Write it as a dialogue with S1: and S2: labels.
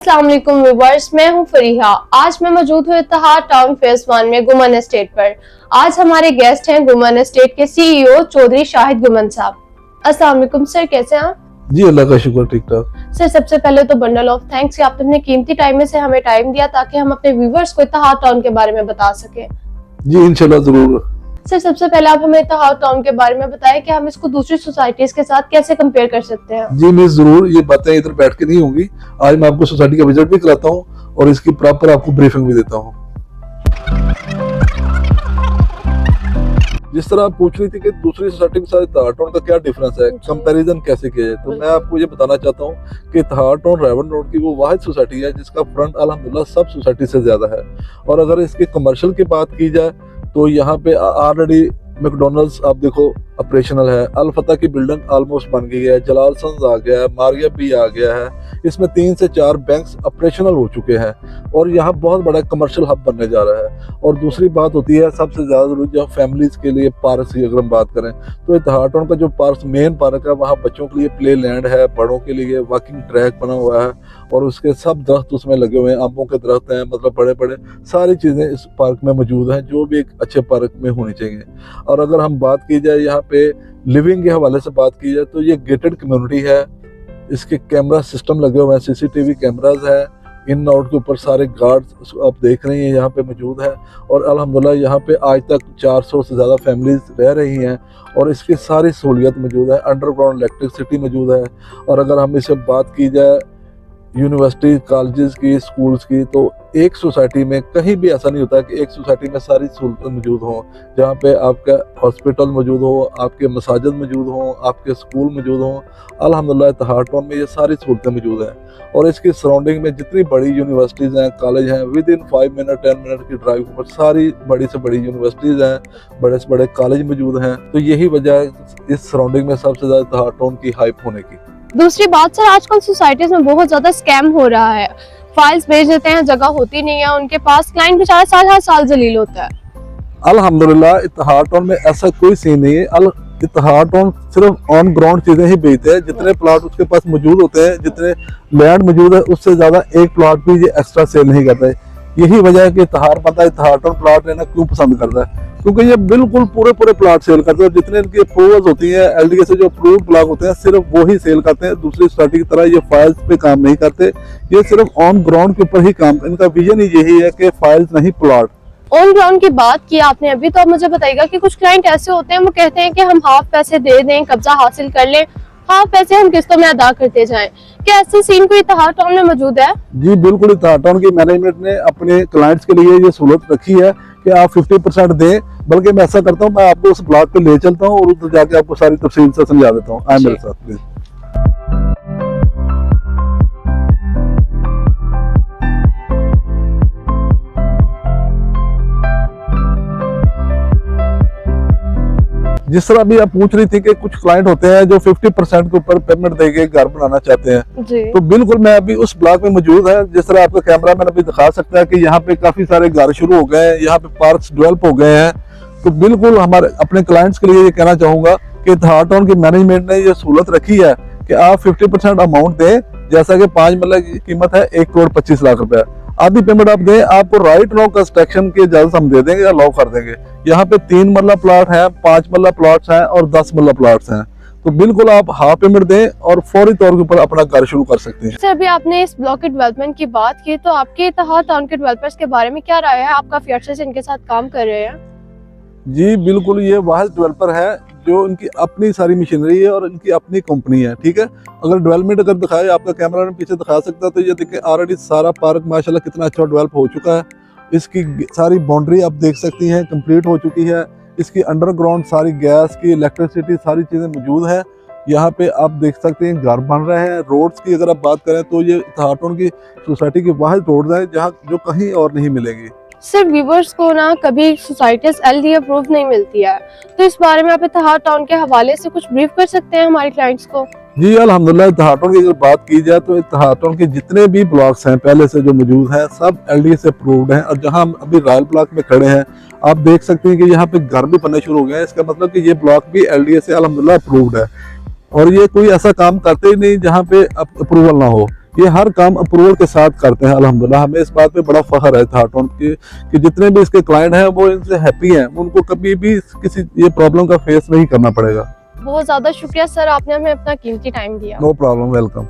S1: अस्सलाम वालेकुम व्यूअर्स, मैं हूं फरीहा। आज मैं मौजूद हूं इत्तेहाद टाउन फेज 1 में गुमन एस्टेट पर। आज हमारे गेस्ट हैं गुमन एस्टेट के सीईओ चौधरी शाहिद गुमन साहब। अस्सलाम वालेकुम सर, कैसे हैं आप?
S2: जी अल्लाह का शुक्र, ठीक ठाक।
S1: सर सबसे पहले तो बंडल ऑफ थैंक्स कि आपने अपने कीमती टाइम में से हमें टाइम दिया ताकि हम अपने व्यूअर्स को इत्तेहाद टाउन के बारे में बता सकें।
S2: जी इंशाल्लाह जरूर।
S1: सर सबसे पहले आप हमें इत्तेहाद टाउन के बारे में बताएं कि हम इसको दूसरी सोसाइटीज के साथ कैसे कंपेयर कर सकते हैं।
S2: जी मिस जरूर, ये बातें इधर बैठ के नहीं होंगी। आज मैं आपको सोसाइटी का विजिट भी कराता हूँ और इसकी प्रॉपर आपको ब्रीफिंग भी देता हूँ। जिस तरह आप पूछ रही थी कि दूसरी सोसाइटी के साथ इत्तेहाद टाउन का क्या डिफरेंस है, कंपैरिजन कैसे किया जाए, तो मैं आपको ये बताना चाहता हूँ कि इत्तेहाद टाउन रेवन रोड की वो वाहिद सोसाइटी है जिसका फ्रंट अल्हम्दुलिल्लाह सब सोसाइटी से ज्यादा है। और अगर इसके कमर्शियल की बात की जाए तो यहाँ पे ऑलरेडी मैकडोनल्ड्स आप देखो ऑपरेशनल है, अल फतह की बिल्डिंग ऑलमोस्ट बन गई है, जलाल सन्स आ गया है, मारिया भी आ गया है, इसमें 3 से 4 बैंक्स ऑपरेशनल हो चुके हैं और यहाँ बहुत बड़ा कमर्शियल हब बनने जा रहा है। और दूसरी बात होती है सबसे ज़्यादा जरूरी, जहाँ फैमिलीज के लिए पार्क की अगर हम बात करें तो इत्तेहाद टाउन का जो पार्क मेन पार्क है वहाँ बच्चों के लिए प्ले लैंड है, बड़ों के लिए वॉकिंग ट्रैक बना हुआ है और उसके सब दरख्त उसमें लगे हुए हैं, आमों के दरख्त हैं, मतलब बड़े बड़े सारी चीज़ें इस पार्क में मौजूद हैं जो भी एक अच्छे पार्क में होनी चाहिए। और अगर हम बात की जाए यहाँ पे लिविंग के हवाले से बात की जाए तो ये गेटेड कम्युनिटी है, इसके कैमरा सिस्टम लगे हुए हैं, सीसीटीवी कैमराज है, इन आउट के ऊपर सारे गार्ड्स आप देख रहे हैं यहाँ पे मौजूद है। और अल्हम्दुलिल्लाह यहाँ पे आज तक 400 से ज़्यादा फैमिलीज रह रही हैं और इसकी सारी सहूलियत मौजूद है, अंडरग्राउंड इलेक्ट्रिसिटी मौजूद है। और अगर हम इससे बात की जाए यूनिवर्सिटी कॉलेजेस की, स्कूल्स की, तो एक सोसाइटी में कहीं भी ऐसा नहीं होता कि एक सोसाइटी में सारी सहूलतें मौजूद हों, जहाँ पे आपका हॉस्पिटल मौजूद हो, आपके मसाजिद मौजूद हों, आपके स्कूल मौजूद हों। अल्हम्दुलिल्लाह इत्तेहाद टाउन में ये सारी सहूलतें मौजूद हैं। और इसकी सराउंडिंग में जितनी बड़ी यूनिवर्सिटीज़ हैं, कॉलेज हैं, विद इन 5 मिनट 10 मिनट की ड्राइव पर सारी बड़ी से बड़ी यूनिवर्सिटीज़ हैं, बड़े से बड़े कॉलेज मौजूद हैं। तो यही वजह है इस सराउंडिंग में सबसे ज़्यादा इत्तेहाद टाउन की हाइप होने की।
S1: दूसरी बात सर, आजकल सोसाइटीज में बहुत ज्यादा स्कैम हो रहा है। फाइल्स भेज देते हैं, जगह होती नहीं है उनके पास, क्लाइंट बेचारा साल हर साल जलील होता है।
S2: अल्हम्दुलिल्लाह इत्तेहाद टाउन में ऐसा कोई सीन नहीं है। इत्तेहाद टाउन सिर्फ ऑन ग्राउंड चीजें ही बेचते हैं, जितने प्लॉट उसके पास मौजूद होते हैं, जितने लैंड मौजूद है उससे ज्यादा एक प्लॉट भी ये एक्स्ट्रा सेल नहीं करता है। यही वजह है कि इत्तेहाद टाउन प्लॉट लेना क्यों पसंद करता है, क्योंकि ये बिल्कुल पूरे प्लॉट सेल करते हैं। और जितने इनकी अप्रूवल्स होती हैं, एलडीए से जो अप्रूव्ड प्लॉट होते हैं, सिर्फ वो ही सेल करते हैं। दूसरी सोसाइटी की तरह ये फाइल्स पे काम नहीं करते, ये सिर्फ ऑन ग्राउंड के ऊपर ही काम, इनका विजन ही यही है कि फाइल्स नहीं प्लॉट।
S1: ऑन ग्राउंड की बात की आपने अभी, तो आप मुझे बताइएगा कि कुछ क्लाइंट ऐसे होते हैं वो कहते हैं कि हम हाफ पैसे दे दें, कब्जा हासिल कर लें, हाफ पैसे हम किस्तों में अदा करते जाएं। क्या ऐसे सीन कोई इत्तेहाद टाउन में मौजूद है?
S2: जी बिल्कुल, इत्तेहाद टाउन की मैनेजमेंट ने अपने क्लाइंट्स के लिए ये सहूलत रखी है कि आप 50% दें। बल्कि मैं ऐसा करता हूँ, मैं आपको उस ब्लॉक पे ले चलता हूँ और उधर जाके आपको सारी तफसील से समझा देता हूँ। आए मेरे साथ प्लीज। जिस तरह भी आप पूछ रही थी कि कुछ क्लाइंट होते हैं जो 50% के ऊपर पेमेंट देके घर बनाना चाहते हैं, तो बिल्कुल मैं अभी उस ब्लॉक में मौजूद है। जिस तरह आपका कैमरा मैंने अभी दिखा सकता है कि यहाँ पे काफी सारे घर शुरू हो गए हैं, यहाँ पे पार्क्स डेवलप हो गए हैं। तो बिल्कुल हमारे अपने क्लाइंट्स के लिए ये कहना चाहूंगा कि इत्तेहाद टाउन की मैनेजमेंट ने ये सहूलत रखी है कि आप 50% अमाउंट दें। जैसा कि 5 मरला की कीमत है 1,25,00,000 रुपया, आधी पेमेंट आप दें, आपको राइट नो कंस्ट्रक्शन की इजाजत हम दे देंगे या लॉ कर देंगे। यहाँ पे 3 मरला प्लॉट है, 5 मरला प्लॉट्स हैं और 10 मरला प्लॉट्स हैं। तो बिल्कुल आप हाफ पेमेंट दें और फौरी तौर के ऊपर अपना कार्य शुरू कर सकते हैं।
S1: सर अभी आपने इस ब्लॉक के डेवलपमेंट की बात की, तो आपके इत्तेहाद टाउन के डेवलपर्स के बारे में क्या राय है? आप काफी अर्से से इनके साथ काम कर रहे हैं।
S2: जी बिल्कुल, ये वाहिद डेवलपर है जो इनकी अपनी सारी मशीनरी है और इनकी अपनी कंपनी है। ठीक है, अगर डेवलपमेंट अगर दिखाए, आपका कैमरा में पीछे दिखा सकता है, तो ये देखिए ऑलरेडी सारा पार्क माशाल्लाह कितना अच्छा डेवलप हो चुका है। इसकी सारी बाउंड्री आप देख सकती हैं कंप्लीट हो चुकी है। इसकी अंडरग्राउंड सारी गैस की, इलेक्ट्रिसिटी, सारी चीज़ें मौजूद है। यहाँ पे आप देख सकते हैं घर बन रहे हैं। रोड्स की अगर आप बात करें तो ये इत्तेहाद टाउन की सोसाइटी की वाहिद रोड है जहाँ जो कहीं और नहीं मिलेगी।
S1: सर व्यूवर्स को ना कभी सोसाइटीज एलडी अप्रूव नहीं मिलती है, तो इस बारे में आप इत्तेहाद टाउन के हवाले से कुछ ब्रीफ कर सकते हैं हमारे क्लाइंट्स को?
S2: जी अल्हम्दुलिल्लाह, इत्तेहाद टाउन की अगर बात की जाए तो इत्तेहाद टाउन के जितने भी ब्लॉक्स हैं पहले से जो मौजूद हैं सब एलडीए से अप्रूव्ड हैं। और जहां हम अभी रॉयल ब्लॉक में खड़े हैं, आप देख सकते हैं कि यहाँ पे घर भी बनने शुरू हो गए हैं। इसका मतलब कि ये ब्लॉक भी एलडीए से अल्हम्दुलिल्लाह अप्रूव्ड है। और ये कोई ऐसा काम करते ही नहीं जहाँ पे अप्रूवल ना हो। ये हर काम अप्रूवल के साथ करते हैं। अल्हम्दुलिल्लाह हमें इस बात पे बड़ा फख्र है थाटोन के कि जितने भी इसके क्लाइंट हैं वो इनसे हैप्पी हैं, उनको कभी भी किसी ये प्रॉब्लम का फेस नहीं करना पड़ेगा।
S1: बहुत ज्यादा शुक्रिया सर, आपने हमें अपना कीमती टाइम दिया।
S2: No problem, welcome.